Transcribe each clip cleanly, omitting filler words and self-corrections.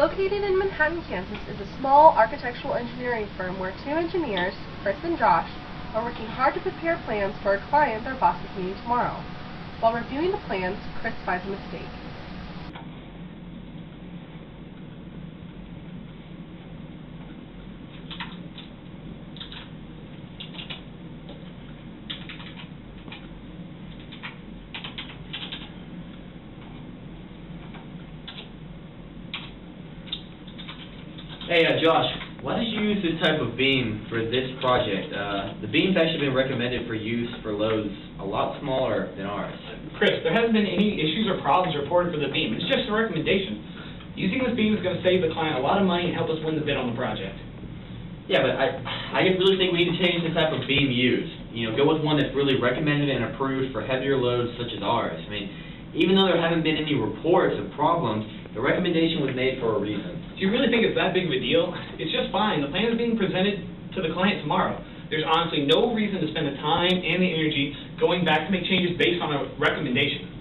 Located in Manhattan, Kansas is a small architectural engineering firm where two engineers, Chris and Josh, are working hard to prepare plans for a client their boss is meeting tomorrow. While reviewing the plans, Chris finds a mistake. Hey, Josh, why did you use this type of beam for this project? The beam's actually been recommended for use for loads a lot smaller than ours. Chris, there hasn't been any issues or problems reported for the beam. It's just a recommendation. Using this beam is going to save the client a lot of money and help us win the bid on the project. Yeah, but I really think we need to change the type of beam used. You know, go with one that's really recommended and approved for heavier loads such as ours. I mean, even though there haven't been any reports of problems, the recommendation was made for a reason. Do you really think it's that big of a deal? It's just fine. The plan is being presented to the client tomorrow. There's honestly no reason to spend the time and the energy going back to make changes based on a recommendation.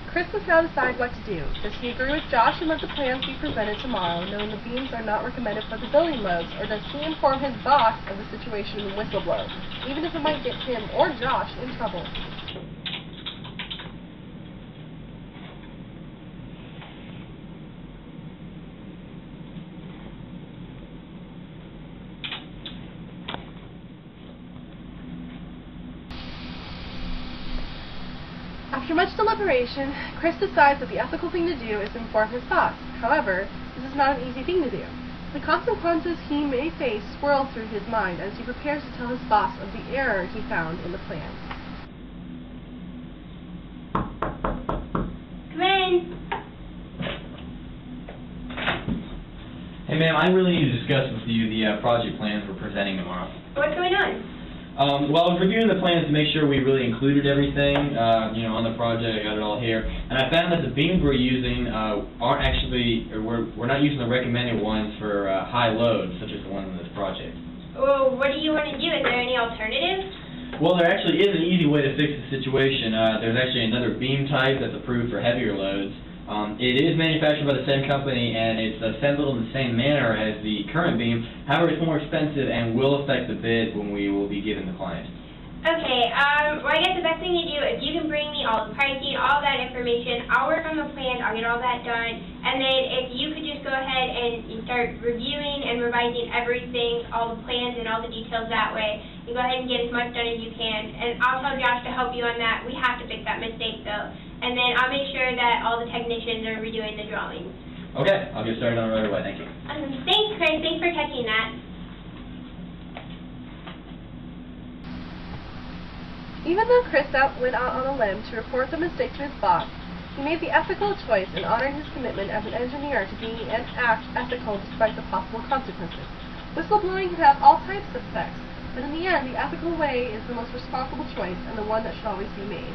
Chris must now decide what to do. Does he agree with Josh and let the plans be presented tomorrow, knowing the beams are not recommended for the building loads, or does he inform his boss of the situation and whistleblow, even if it might get him or Josh in trouble? After much deliberation, Chris decides that the ethical thing to do is to inform his boss. However, this is not an easy thing to do. The consequences he may face swirl through his mind as he prepares to tell his boss of the error he found in the plan. Come in. Hey ma'am, I really need to discuss with you the project plans we're presenting tomorrow. What's going on? Well, I was reviewing the plans to make sure we really included everything, on the project. I got it all here, and I found that the beams we're using aren't actually, or we're not using the recommended ones for high loads, such as the ones in this project. Well, what do you want to do? Is there any alternative? Well, there actually is an easy way to fix the situation. There's actually another beam type that's approved for heavier loads. It is manufactured by the same company, and it's assembled in the same manner as the current beam. However, it's more expensive and will affect the bid when we will be giving the client. Okay, well, I guess the best thing to do, if you can bring me all the pricing, all that information, I'll work on the plan, I'll get all that done, and then if you could just go ahead and start reviewing and revising everything, all the plans and all the details that way, and go ahead and get as much done as you can. And I'll tell Josh to help you on that. We have to fix that mistake, though. And then I'll make sure that all the technicians are redoing the drawings. Okay, I'll get started on it right away. Thank you. Thanks, Chris. Thanks for catching that. Even though Chris went out on a limb to report the mistake to his boss, he made the ethical choice and honored his commitment as an engineer to be and act ethical despite the possible consequences. Whistleblowing can have all types of effects, but in the end, the ethical way is the most responsible choice and the one that should always be made.